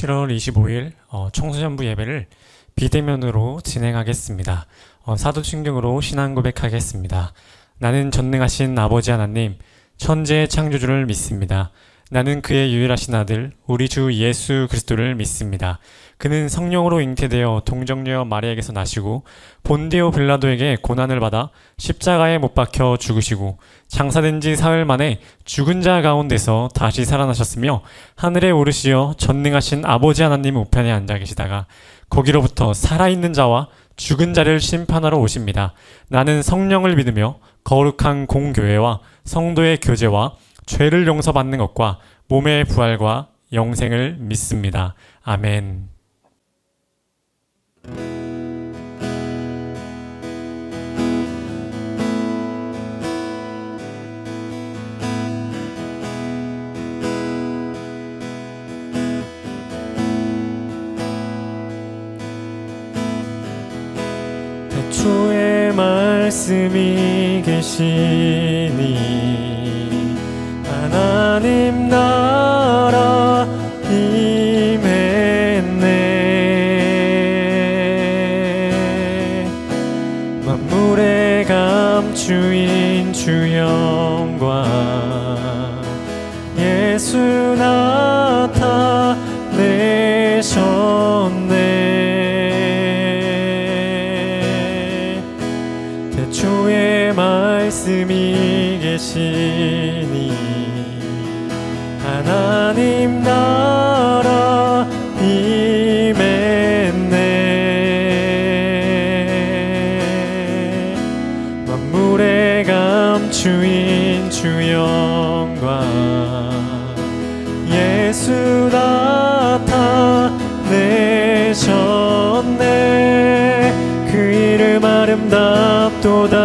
7월 25일 청소년부 예배를 비대면으로 진행하겠습니다. 사도신경으로 신앙 고백하겠습니다. 나는 전능하신 아버지 하나님, 천지의 창조주를 믿습니다. 나는 그의 유일하신 아들, 우리 주 예수 그리스도를 믿습니다. 그는 성령으로 잉태되어 동정녀 마리아에게서 나시고 본디오 빌라도에게 고난을 받아 십자가에 못 박혀 죽으시고 장사된 지 사흘 만에 죽은 자 가운데서 다시 살아나셨으며 하늘에 오르시어 전능하신 아버지 하나님 우편에 앉아 계시다가 거기로부터 살아있는 자와 죽은 자를 심판하러 오십니다. 나는 성령을 믿으며 거룩한 공교회와 성도의 교제와 죄를 용서받는 것과 몸의 부활과 영생을 믿습니다. 아멘. 태초에 말씀이 계시니 하나님 나라 임했네. 만물의 감추인 주 영광 예수 나타내셨네. 태초에 말씀이 계시니 하나님 나라 임했네. 만물의 감추인 주 영광 예수 나타내셨네. 그 이름 아름답도다.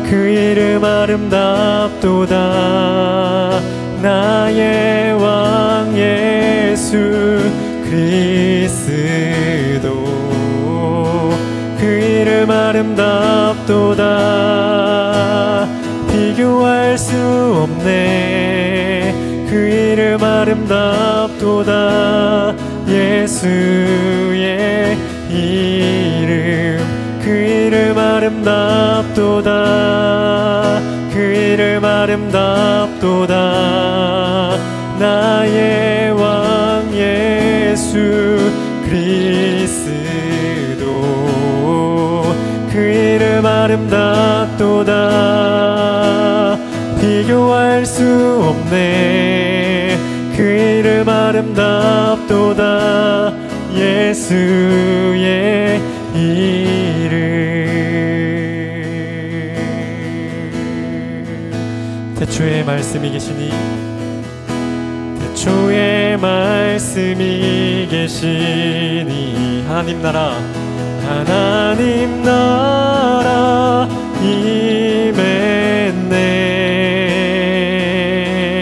그 이름 아름답도다. 나의 왕 예수 그리스도. 그 이름 아름답도다. 비교할 수 없네. 그 이름 아름답도다. 예수의 이름. 그 이름 아름답도다. 그 이름 아름답도다. 나의 왕 예수 그리스도. 그 이름 아름답도다. 비교할 수 없네. 그 이름 아름답도다. 예수의 이름. 태초에 말씀이 계시니 태초에 말씀이 계시니 하나님 나라 하나님 나라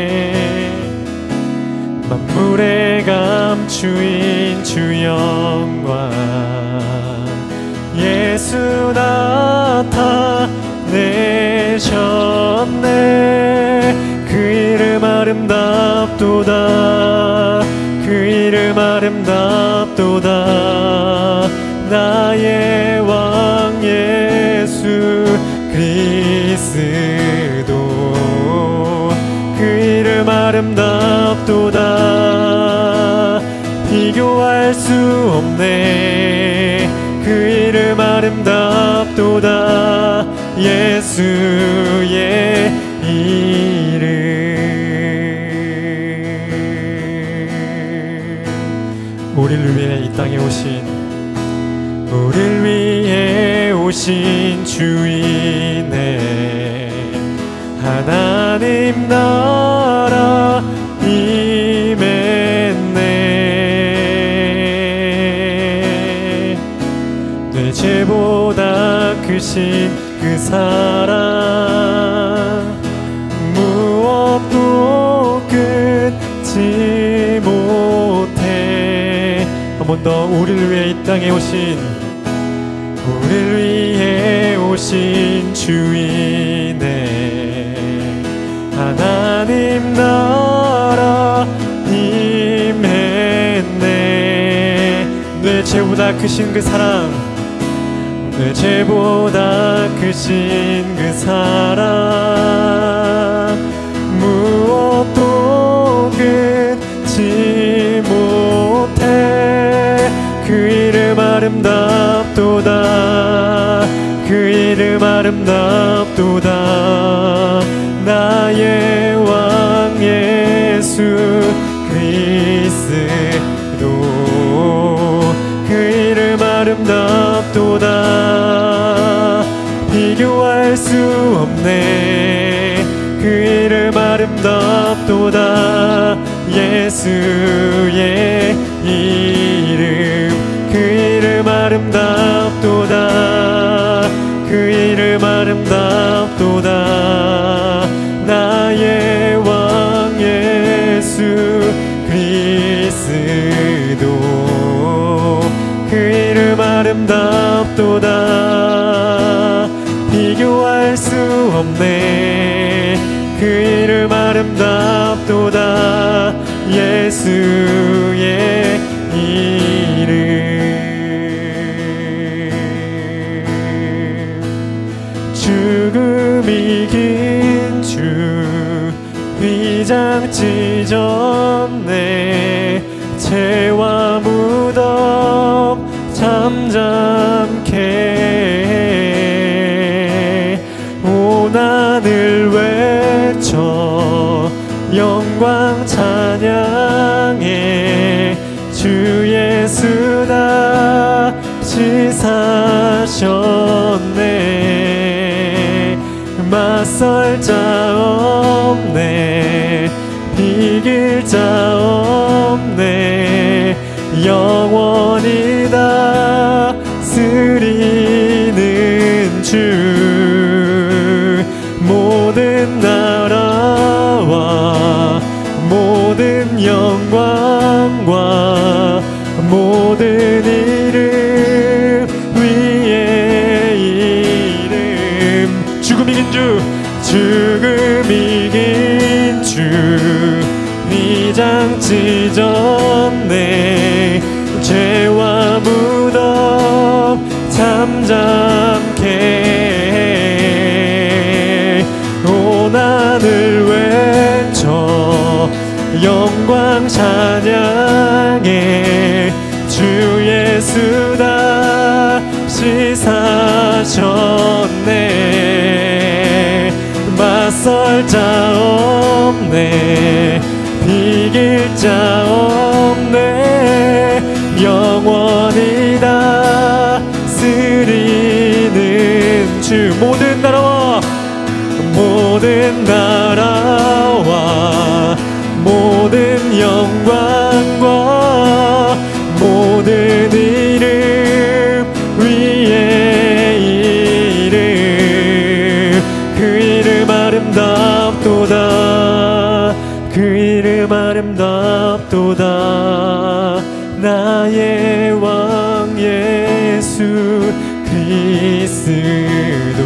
임했네. 만물의 감추인 주 영광 예수 나타내셨네. 그 이름 아름답도다. 그 이름 아름답도다. 나의 왕 예수 그리스도. 그 이름 아름답도다. 비교할 수 없네. 그 이름 아름답도다. 예수의 이름. 우리를 위해 이 땅에 오신 우리를 위해 오신 주이네. 하나님 나라 임했네. 내 죄보다 크신 그 사랑 무엇도 끊지 못해. 한 번 더 우리를 위해 이 땅에 오신 우리를 위해 오신 주이네. 하나님 나라 임했네. 죄보다 크신 그 사랑, 내 죄보다 크신 그 사랑, 무엇도 끊지 못해. 그 이름 아름답도다, 그 이름 아름답도다. 나의 왕 예수 그리스도, 그 이름 아름답도다. 비교할 수 없네. 그 이름 아름답도다. 예수의 이름, 그 이름 아름답도다. 그 이름 아름답도다. 나의 왕 예수 그리스도, 그 이름 아름답도다. 비교할 수 없네. 그 이름 아름답도다. 예수의 이름. 죽음 이긴 주 휘장 찢었네. 죄와 무덤 잠잠케 오난을 외쳐 영광 찬양해. 주 예수 다시 사셨네. 맞설 자 없네. 이길 자 없네. 영원히 다스리는 주. 모든 나라와 모든 영광과 모든 이름 위에 이름. 죽음 이긴 주, 죽음 이긴 주 휘장 찢었네. 죄와 무덤 잠잠케 오난을 외쳐 영광 찬양해. 주 예수 다시 사셨네. 맞설 자 없네. 비길 자 없네. 영원히 다스리는 주. 모든 나라와 모든 나라와 모든 영광과 모든 이름 위에 이름. 그 이름 아름답도다. 그 이름 아름답도다. 나의 왕 예수 그리스도.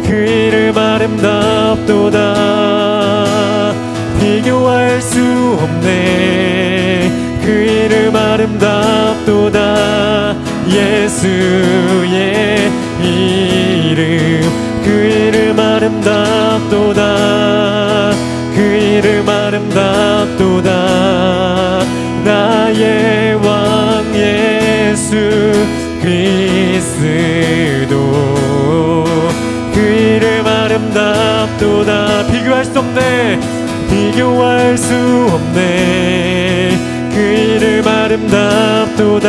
그 이름 아름답도다. 비교할 수 없네. 그 이름 아름답도다. 예수의 이름. 그 이름 아름답도다. 그 이름 아름답도다. 나의 왕 예수 그리스도. 그 이름 아름답도다. 비교할 수 없네. 비교할 수 없네. 그 이름 아름답도다.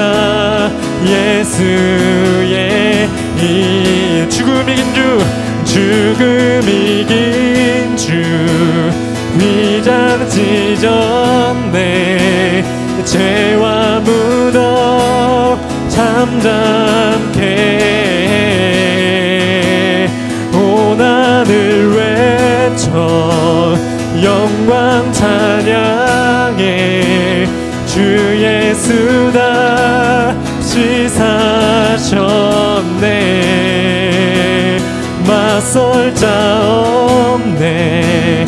예수의 이 죽음 이긴 주, 죽음 이긴 주 휘장 찢었네. 죄와 무덤 잠잠케 오난을 외쳐 영광 찬양해. 주 예수 다시 사셨네. 맞설 자 없네.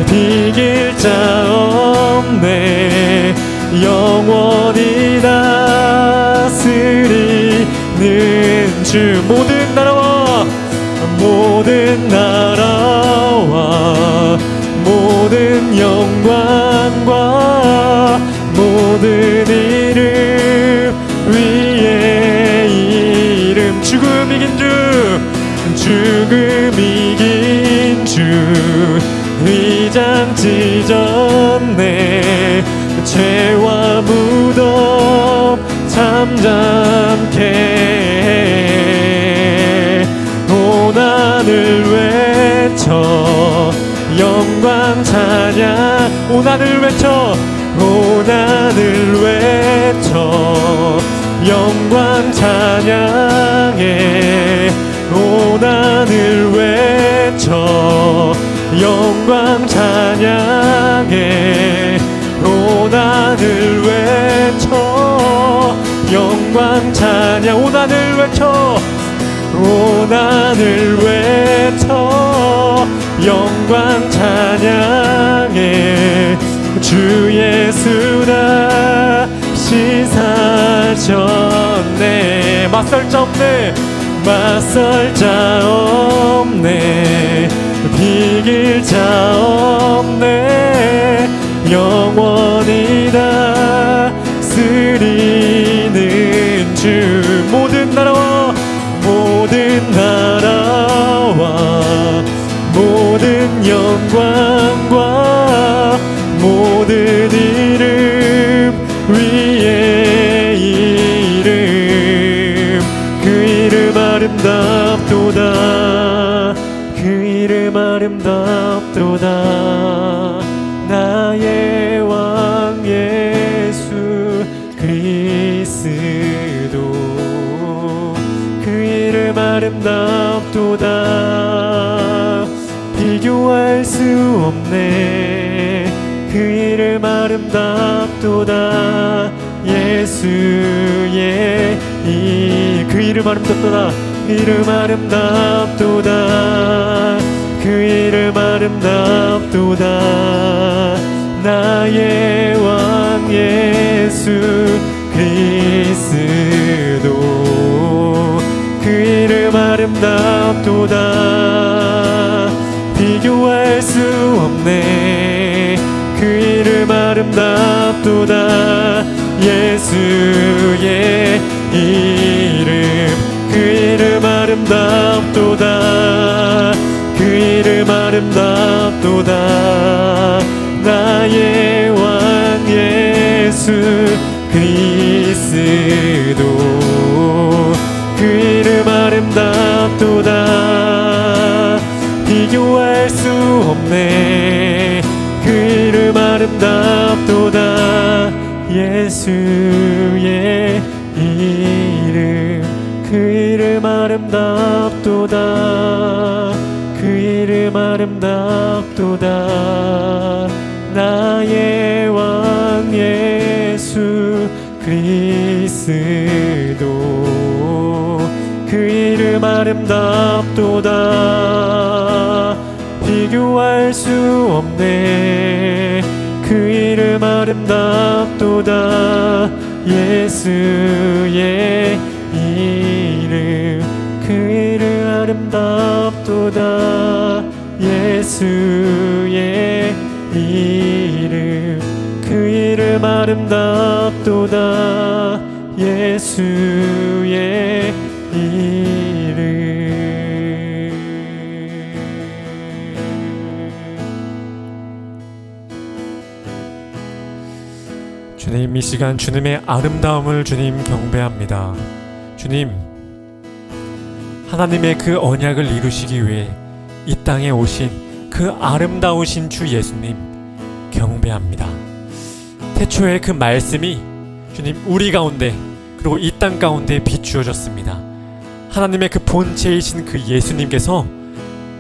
비길 자 없네. 영원히 다 주 모든 나라와 모든 영광과 모든 이름 위에 이름 죽음 이긴 주 위장 찢었네 죄와 무덤 잠잠케 해 고난을 외쳐 영광 찬양 고난을 외쳐 영광 찬양해 고난을 외쳐 영광 찬양해 고난을 외쳐 영광 찬양 고난을 외쳐 영광 찬양해 주 예수 다시 사셨네 맞설 자 없네 비길 자 없네 영원히 다스리는 주 모든 나라와 모든 영광과 모든 이름 위에 이름 그 이름 아름답도다 그 이름 아름답도다 나의 왕 예수 그리스도 그 이름 아름답도다 비교할 수 없네 그 이름 아름답도다 예수의 그 이름 아름답도다 그 이름 아름답도다 그 이름 아름답도다 나의 왕 예수 그리스도 그 이름 아름답도다 비교할 수 없네 그 이름 아름답도다 예수의 이름 그 이름 아름답도다 그 이름 아름답도다 나의 왕 예수 그리스도 그 이름 아름답도다 비교할 수 없네 그 이름 아름답도다 예수의 이름 그 이름 아름답도다 그 이름 아름답도다 나의 왕 예수 그리스도 그 이름 아름답도다 비교할 수 없네 그 이름 아름답도다 예수의 이름 그 이름 아름답도다 예수의 이름 그 이름 아름답도다 예수의 이름 주님 이 시간 주님의 아름다움을 주님 경배합니다. 주님 하나님의 그 언약을 이루시기 위해 이 땅에 오신 그 아름다우신 주 예수님 경배합니다. 태초에 그 말씀이 주님 우리 가운데 그리고 이 땅 가운데 비추어졌습니다. 하나님의 그 본체이신 그 예수님께서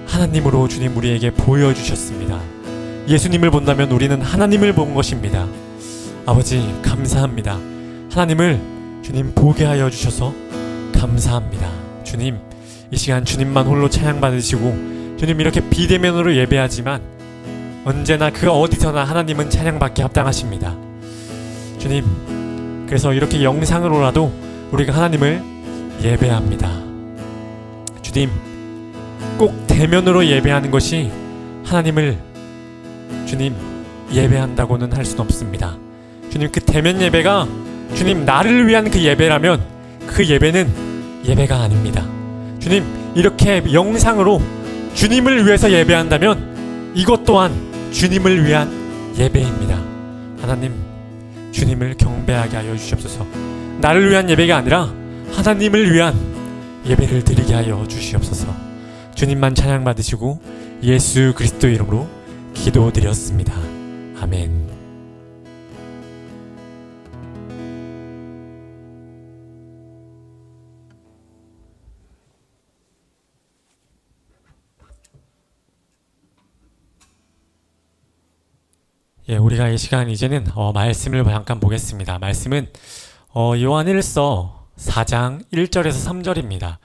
하나님으로 주님 우리에게 보여주셨습니다. 예수님을 본다면 우리는 하나님을 본 것입니다. 아버지 감사합니다. 하나님을 주님 보게 하여 주셔서 감사합니다. 주님 이 시간 주님만 홀로 찬양받으시고 주님 이렇게 비대면으로 예배하지만 언제나 그 어디서나 하나님은 찬양받기 합당하십니다. 주님 그래서 이렇게 영상으로라도 우리가 하나님을 예배합니다. 주님, 꼭 대면으로 예배하는 것이 하나님을 주님 예배한다고는 할 수는 없습니다. 주님, 그 대면 예배가 주님 나를 위한 그 예배라면 그 예배는 예배가 아닙니다. 주님, 이렇게 영상으로 주님을 위해서 예배한다면 이것 또한 주님을 위한 예배입니다. 하나님, 주님을 경배하게 하여 주시옵소서. 나를 위한 예배가 아니라 하나님을 위한 예배를 드리게 하여 주시옵소서. 주님만 찬양 받으시고 예수 그리스도 이름으로 기도드렸습니다. 아멘. 예, 우리가 이 시간 이제는 말씀을 잠깐 보겠습니다. 말씀은 요한일서 4장 1절에서 3절입니다.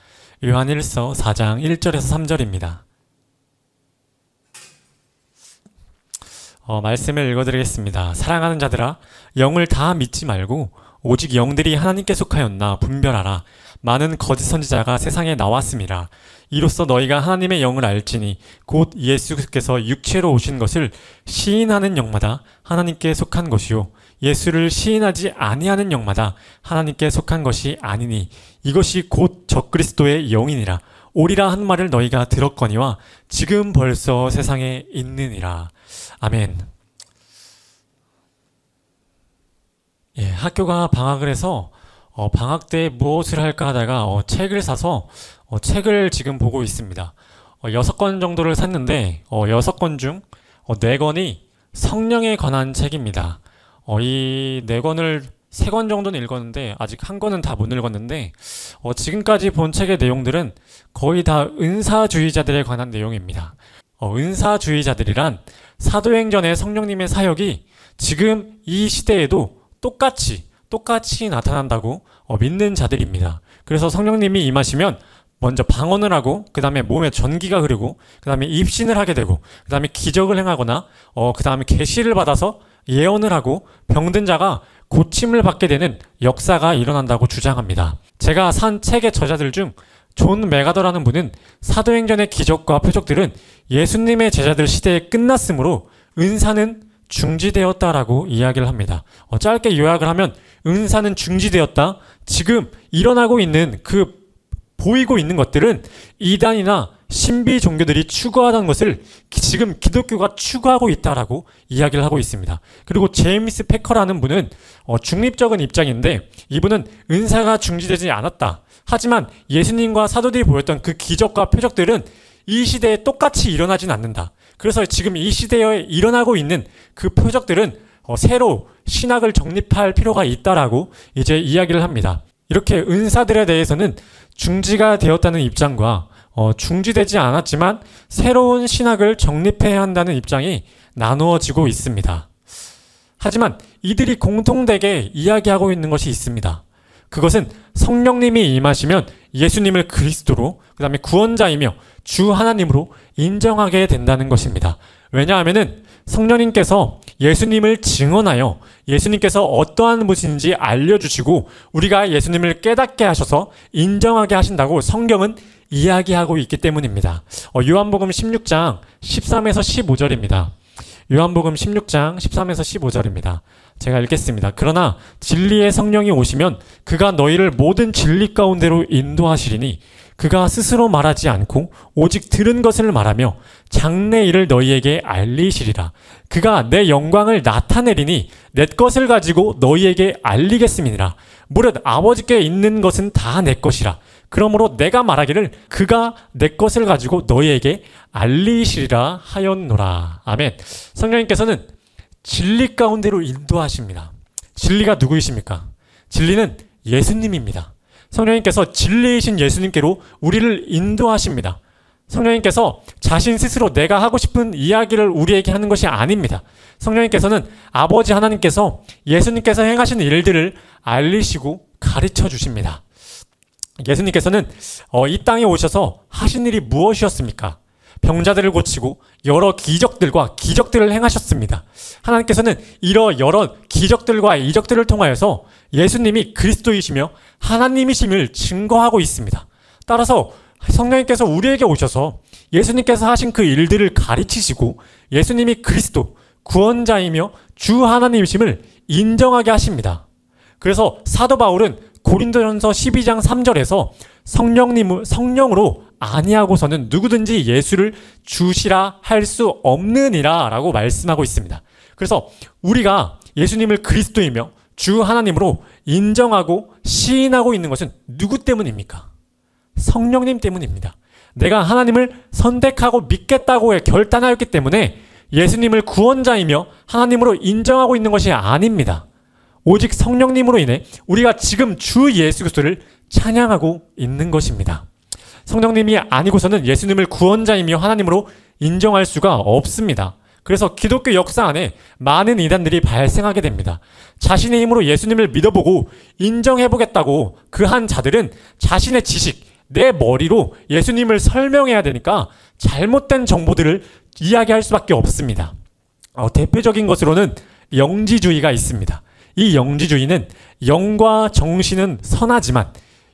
요한일서 4장 1절에서 3절입니다. 말씀을 읽어드리겠습니다. 사랑하는 자들아, 영을 다 믿지 말고 오직 영들이 하나님께 속하였나 분별하라. 많은 거짓 선지자가 세상에 나왔음이라. 이로써 너희가 하나님의 영을 알지니 곧 예수께서 육체로 오신 것을 시인하는 영마다 하나님께 속한 것이요 예수를 시인하지 아니하는 영마다 하나님께 속한 것이 아니니 이것이 곧 적그리스도의 영이니라. 오리라 한 말을 너희가 들었거니와 지금 벌써 세상에 있느니라. 아멘. 예, 학교가 방학을 해서 방학 때 무엇을 할까 하다가 책을 사서 책을 지금 보고 있습니다. 6권 정도를 샀는데 6권 중 4권이 성령에 관한 책입니다. 이 4권을 3권 정도는 읽었는데 아직 1권은 다 못 읽었는데 지금까지 본 책의 내용들은 거의 다 은사주의자들에 관한 내용입니다. 은사주의자들이란 사도행전의 성령님의 사역이 지금 이 시대에도 똑같이 나타난다고 믿는 자들입니다. 그래서 성령님이 임하시면 먼저 방언을 하고 그 다음에 몸에 전기가 흐르고 그 다음에 입신을 하게 되고 그 다음에 기적을 행하거나 그 다음에 계시를 받아서 예언을 하고 병든 자가 고침을 받게 되는 역사가 일어난다고 주장합니다. 제가 산 책의 저자들 중 존 메가더라는 분은 사도행전의 기적과 표적들은 예수님의 제자들 시대에 끝났으므로 은사는 중지되었다라고 이야기를 합니다. 짧게 요약을 하면 은사는 중지되었다. 지금 일어나고 있는 보이고 있는 것들은 이단이나 신비 종교들이 추구하던 것을 지금 기독교가 추구하고 있다라고 이야기를 하고 있습니다. 그리고 제임스 패커라는 분은 중립적인 입장인데 이분은 은사가 중지되지 않았다. 하지만 예수님과 사도들이 보였던 그 기적과 표적들은 이 시대에 똑같이 일어나진 않는다. 그래서 지금 이 시대에 일어나고 있는 그 표적들은 새로 신학을 정립할 필요가 있다라고 이제 이야기를 합니다. 이렇게 은사들에 대해서는 중지가 되었다는 입장과 중지되지 않았지만 새로운 신학을 정립해야 한다는 입장이 나누어지고 있습니다. 하지만 이들이 공통되게 이야기하고 있는 것이 있습니다. 그것은 성령님이 임하시면 예수님을 그리스도로 그 다음에 구원자이며 주 하나님으로 인정하게 된다는 것입니다. 왜냐하면은 성령님께서 예수님을 증언하여 예수님께서 어떠한 분인지 알려주시고 우리가 예수님을 깨닫게 하셔서 인정하게 하신다고 성경은 이야기하고 있기 때문입니다. 요한복음 16장 13에서 15절입니다. 요한복음 16장 13에서 15절입니다. 제가 읽겠습니다. 그러나 진리의 성령이 오시면 그가 너희를 모든 진리 가운데로 인도하시리니 그가 스스로 말하지 않고 오직 들은 것을 말하며 장래 일을 너희에게 알리시리라. 그가 내 영광을 나타내리니 내 것을 가지고 너희에게 알리겠음이니라. 무릇 아버지께 있는 것은 다 내 것이라. 그러므로 내가 말하기를 그가 내 것을 가지고 너희에게 알리시리라 하였노라. 아멘. 성령님께서는 진리 가운데로 인도하십니다. 진리가 누구이십니까? 진리는 예수님입니다. 성령님께서 진리이신 예수님께로 우리를 인도하십니다. 성령님께서 자신 스스로 내가 하고 싶은 이야기를 우리에게 하는 것이 아닙니다. 성령님께서는 아버지 하나님께서 예수님께서 행하시는 일들을 알리시고 가르쳐 주십니다. 예수님께서는 이 땅에 오셔서 하신 일이 무엇이었습니까? 병자들을 고치고 여러 기적들을 행하셨습니다. 하나님께서는 이러 여러 기적들과 이적들을 통하여서 예수님이 그리스도이시며 하나님이심을 증거하고 있습니다. 따라서 성령님께서 우리에게 오셔서 예수님께서 하신 그 일들을 가르치시고 예수님이 그리스도, 구원자이며 주 하나님이심을 인정하게 하십니다. 그래서 사도 바울은 고린도전서 12장 3절에서 성령으로 아니하고서는 누구든지 예수를 주시라 할 수 없느니라 라고 말씀하고 있습니다. 그래서 우리가 예수님을 그리스도이며 주 하나님으로 인정하고 시인하고 있는 것은 누구 때문입니까? 성령님 때문입니다. 내가 하나님을 선택하고 믿겠다고 결단하였기 때문에 예수님을 구원자이며 하나님으로 인정하고 있는 것이 아닙니다. 오직 성령님으로 인해 우리가 지금 주 예수 그리스도를 찬양하고 있는 것입니다. 성령님이 아니고서는 예수님을 구원자이며 하나님으로 인정할 수가 없습니다. 그래서 기독교 역사 안에 많은 이단들이 발생하게 됩니다. 자신의 힘으로 예수님을 믿어보고 인정해보겠다고 그 한 자들은 자신의 지식, 내 머리로 예수님을 설명해야 되니까 잘못된 정보들을 이야기할 수밖에 없습니다. 대표적인 것으로는 영지주의가 있습니다. 이 영지주의는 영과 정신은 선하지만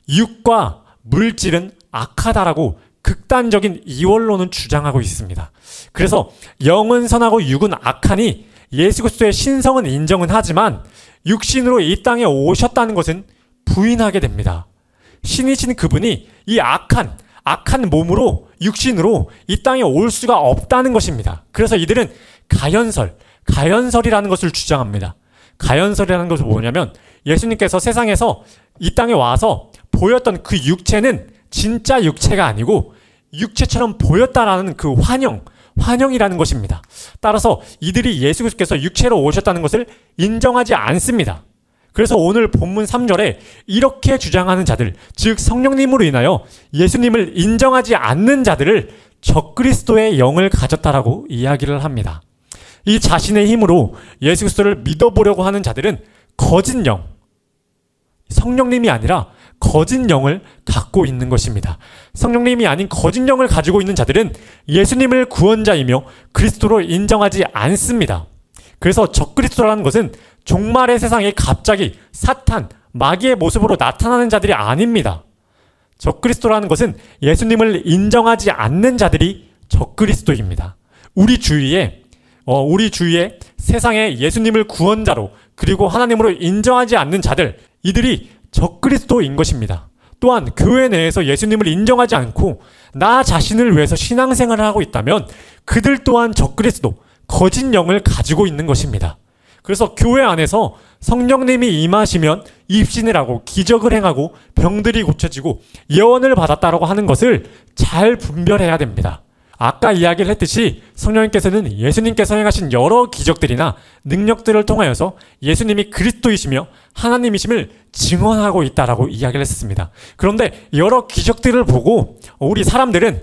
육과 물질은 악하다라고 극단적인 이원론을 주장하고 있습니다. 그래서 영은 선하고 육은 악하니 예수 그리스도의 신성은 인정은 하지만 육신으로 이 땅에 오셨다는 것은 부인하게 됩니다. 신이신 그분이 이 악한 몸으로 육신으로 이 땅에 올 수가 없다는 것입니다. 그래서 이들은 가연설이라는 것을 주장합니다. 가연설이라는 것은 뭐냐면 예수님께서 세상에서 이 땅에 와서 보였던 그 육체는 진짜 육체가 아니고 육체처럼 보였다라는 그 환영이라는 것입니다. 따라서 이들이 예수 그리스도께서 육체로 오셨다는 것을 인정하지 않습니다. 그래서 오늘 본문 3절에 이렇게 주장하는 자들, 즉 성령님으로 인하여 예수님을 인정하지 않는 자들을 적그리스도의 영을 가졌다라고 이야기를 합니다. 이 자신의 힘으로 예수 그리스도를 믿어보려고 하는 자들은 거짓 영, 성령님이 아니라 거짓 영을 갖고 있는 것입니다. 성령님이 아닌 거짓 영을 가지고 있는 자들은 예수님을 구원자이며 그리스도로 인정하지 않습니다. 그래서 적그리스도라는 것은 종말의 세상에 갑자기 사탄, 마귀의 모습으로 나타나는 자들이 아닙니다. 적그리스도라는 것은 예수님을 인정하지 않는 자들이 적그리스도입니다. 우리 주위에 세상에 예수님을 구원자로 그리고 하나님으로 인정하지 않는 자들, 이들이 적그리스도인 것입니다. 또한 교회 내에서 예수님을 인정하지 않고 나 자신을 위해서 신앙생활을 하고 있다면 그들 또한 적그리스도, 거짓 영을 가지고 있는 것입니다. 그래서 교회 안에서 성령님이 임하시면 입신을 하고 기적을 행하고 병들이 고쳐지고 예언을 받았다라고 하는 것을 잘 분별해야 됩니다. 아까 이야기를 했듯이 성령님께서는 예수님께서 행하신 여러 기적들이나 능력들을 통하여서 예수님이 그리스도이시며 하나님이심을 증언하고 있다라고 이야기를 했습니다. 그런데 여러 기적들을 보고 우리 사람들은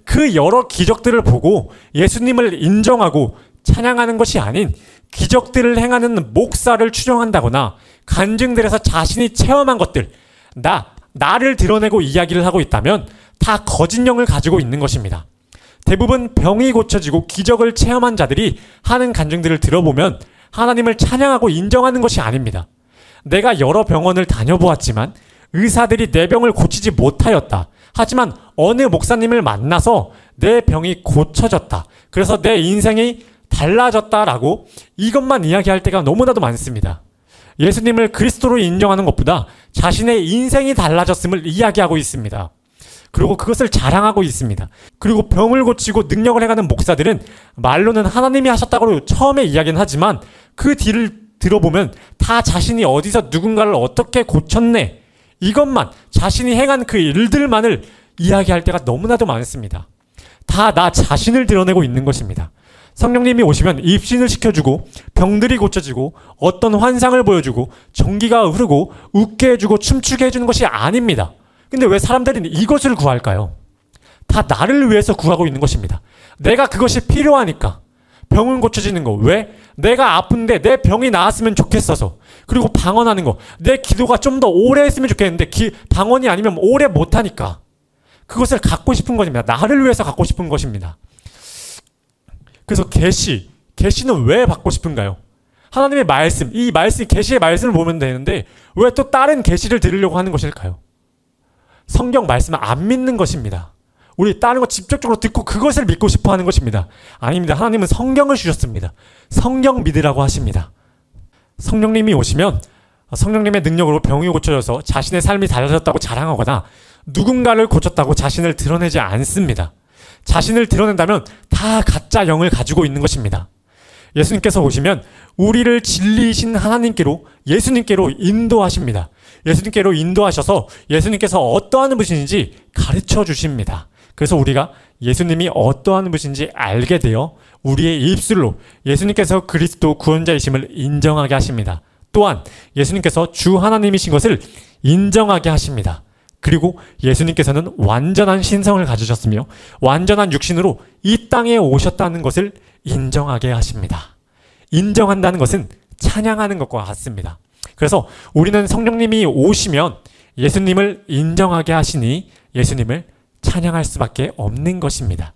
그 여러 기적들을 보고 예수님을 인정하고 찬양하는 것이 아닌 기적들을 행하는 목사를 추종한다거나 간증들에서 자신이 체험한 것들, 나를 드러내고 이야기를 하고 있다면 다 거짓 영을 가지고 있는 것입니다. 대부분 병이 고쳐지고 기적을 체험한 자들이 하는 간증들을 들어보면 하나님을 찬양하고 인정하는 것이 아닙니다. 내가 여러 병원을 다녀보았지만 의사들이 내 병을 고치지 못하였다. 하지만 어느 목사님을 만나서 내 병이 고쳐졌다. 그래서 내 인생이 달라졌다라고 이것만 이야기할 때가 너무나도 많습니다. 예수님을 그리스도로 인정하는 것보다 자신의 인생이 달라졌음을 이야기하고 있습니다. 그리고 그것을 자랑하고 있습니다. 그리고 병을 고치고 능력을 행하는 목사들은 말로는 하나님이 하셨다고 처음에 이야기는 하지만 그 뒤를 들어보면 다 자신이 어디서 누군가를 어떻게 고쳤네, 이것만, 자신이 행한 그 일들만을 이야기할 때가 너무나도 많습니다. 다 나 자신을 드러내고 있는 것입니다. 성령님이 오시면 입신을 시켜주고 병들이 고쳐지고 어떤 환상을 보여주고 전기가 흐르고 웃게 해주고 춤추게 해주는 것이 아닙니다. 근데 왜 사람들은 이것을 구할까요? 다 나를 위해서 구하고 있는 것입니다. 내가 그것이 필요하니까. 병은 고쳐지는 거. 왜? 내가 아픈데 내 병이 나았으면 좋겠어서. 그리고 방언하는 거. 내 기도가 좀 더 오래 했으면 좋겠는데 방언이 아니면 오래 못하니까. 그것을 갖고 싶은 것입니다. 나를 위해서 갖고 싶은 것입니다. 그래서 계시는 왜 받고 싶은가요? 하나님의 말씀, 계시의 말씀을 보면 되는데 왜 또 다른 계시를 들으려고 하는 것일까요? 성경 말씀을 안 믿는 것입니다. 우리 다른 거 직접적으로 듣고 그것을 믿고 싶어 하는 것입니다. 아닙니다. 하나님은 성경을 주셨습니다. 성경 믿으라고 하십니다. 성령님이 오시면 성령님의 능력으로 병이 고쳐져서 자신의 삶이 달라졌다고 자랑하거나 누군가를 고쳤다고 자신을 드러내지 않습니다. 자신을 드러낸다면 다 가짜 영을 가지고 있는 것입니다. 예수님께서 오시면 우리를 진리이신 하나님께로 예수님께로 인도하십니다. 예수님께로 인도하셔서 예수님께서 어떠한 분이신지 가르쳐 주십니다. 그래서 우리가 예수님이 어떠한 분이신지 알게 되어 우리의 입술로 예수님께서 그리스도 구원자이심을 인정하게 하십니다. 또한 예수님께서 주 하나님이신 것을 인정하게 하십니다. 그리고 예수님께서는 완전한 신성을 가지셨으며 완전한 육신으로 이 땅에 오셨다는 것을 인정하게 하십니다. 인정한다는 것은 찬양하는 것과 같습니다. 그래서 우리는 성령님이 오시면 예수님을 인정하게 하시니 예수님을 찬양할 수밖에 없는 것입니다.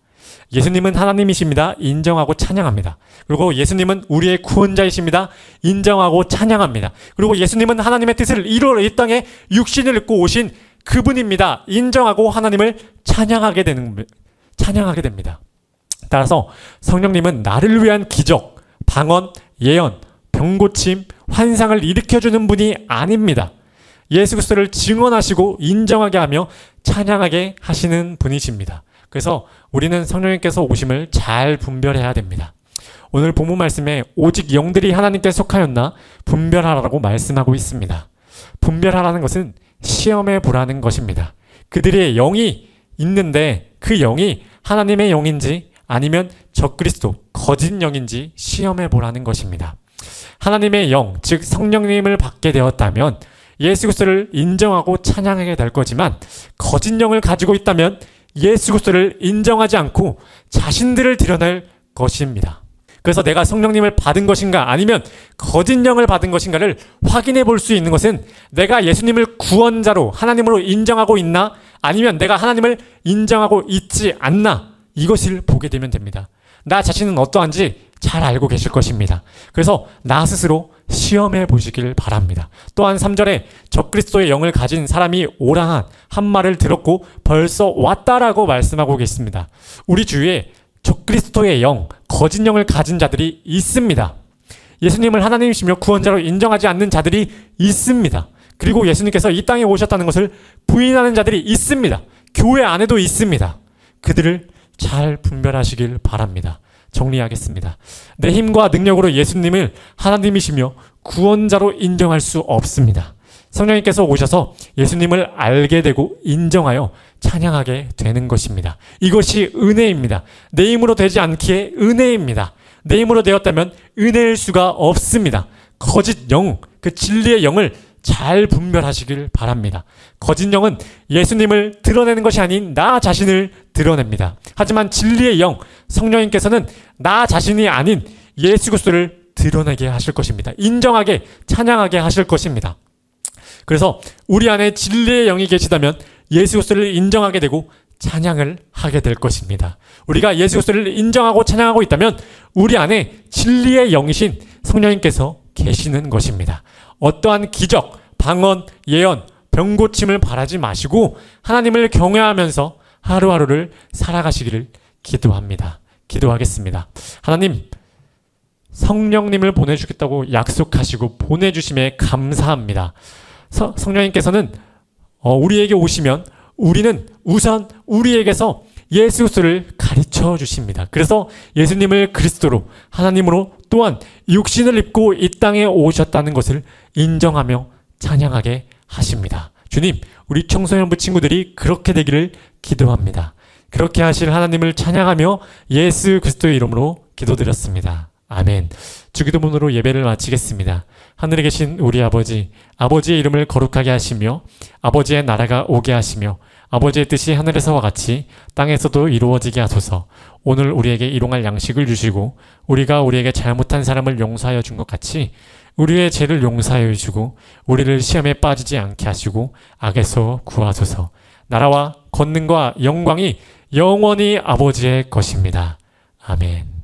예수님은 하나님이십니다. 인정하고 찬양합니다. 그리고 예수님은 우리의 구원자이십니다. 인정하고 찬양합니다. 그리고 예수님은 하나님의 뜻을 이루어 이 땅에 육신을 입고 오신 그분입니다. 인정하고 하나님을 찬양하게 됩니다. 따라서 성령님은 나를 위한 기적, 방언, 예언, 병고침, 환상을 일으켜주는 분이 아닙니다. 예수 그리스도를 증언하시고 인정하게 하며 찬양하게 하시는 분이십니다. 그래서 우리는 성령님께서 오심을 잘 분별해야 됩니다. 오늘 본문 말씀에 오직 영들이 하나님께 속하였나 분별하라고 말씀하고 있습니다. 분별하라는 것은 시험해 보라는 것입니다. 그들의 영이 있는데 그 영이 하나님의 영인지 아니면 적그리스도, 거짓 영인지 시험해 보라는 것입니다. 하나님의 영, 즉 성령님을 받게 되었다면 예수 그리스도를 인정하고 찬양하게 될 거지만 거짓 영을 가지고 있다면 예수 그리스도를 인정하지 않고 자신들을 드러낼 것입니다. 그래서 내가 성령님을 받은 것인가 아니면 거짓 영을 받은 것인가를 확인해 볼 수 있는 것은 내가 예수님을 구원자로 하나님으로 인정하고 있나 아니면 내가 하나님을 인정하고 있지 않나 이것을 보게 되면 됩니다. 나 자신은 어떠한지 잘 알고 계실 것입니다. 그래서 나 스스로 시험해 보시길 바랍니다. 또한 3절에 적그리스도의 영을 가진 사람이 오라한 한 말을 들었고 벌써 왔다라고 말씀하고 계십니다. 우리 주위에 적그리스도의 영, 거짓 영을 가진 자들이 있습니다. 예수님을 하나님이시며 구원자로 인정하지 않는 자들이 있습니다. 그리고 예수님께서 이 땅에 오셨다는 것을 부인하는 자들이 있습니다. 교회 안에도 있습니다. 그들을 잘 분별하시길 바랍니다. 정리하겠습니다. 내 힘과 능력으로 예수님을 하나님이시며 구원자로 인정할 수 없습니다. 성령님께서 오셔서 예수님을 알게 되고 인정하여 찬양하게 되는 것입니다. 이것이 은혜입니다. 내 힘으로 되지 않기에 은혜입니다. 내 힘으로 되었다면 은혜일 수가 없습니다. 거짓 영, 그 진리의 영을 잘 분별하시길 바랍니다. 거짓 영은 예수님을 드러내는 것이 아닌 나 자신을 드러냅니다. 하지만 진리의 영, 성령님께서는 나 자신이 아닌 예수 그리스도를 드러내게 하실 것입니다. 인정하게, 찬양하게 하실 것입니다. 그래서 우리 안에 진리의 영이 계시다면 예수 그리스도를 인정하게 되고 찬양을 하게 될 것입니다. 우리가 예수 그리스도를 인정하고 찬양하고 있다면 우리 안에 진리의 영이신 성령님께서 계시는 것입니다. 어떠한 기적, 방언, 예언, 병고침을 바라지 마시고 하나님을 경외하면서 하루하루를 살아가시기를 기도합니다. 기도하겠습니다. 하나님, 성령님을 보내주겠다고 약속하시고 보내주심에 감사합니다. 성령님께서는 우리에게 오시면 우리는 우선 우리에게서 예수 그리스도를 가르쳐 주십니다. 그래서 예수님을 그리스도로 하나님으로 또한 육신을 입고 이 땅에 오셨다는 것을 인정하며 찬양하게 하십니다. 주님, 우리 청소년부 친구들이 그렇게 되기를 기도합니다. 그렇게 하실 하나님을 찬양하며 예수 그리스도의 이름으로 기도드렸습니다. 아멘. 주기도문으로 예배를 마치겠습니다. 하늘에 계신 우리 아버지, 아버지의 이름을 거룩하게 하시며 아버지의 나라가 오게 하시며 아버지의 뜻이 하늘에서와 같이 땅에서도 이루어지게 하소서. 오늘 우리에게 일용할 양식을 주시고 우리가 우리에게 잘못한 사람을 용서하여 준 것 같이 우리의 죄를 용서하여 주시고 우리를 시험에 빠지지 않게 하시고 악에서 구하소서. 나라와 권능과 영광이 영원히 아버지의 것입니다. 아멘.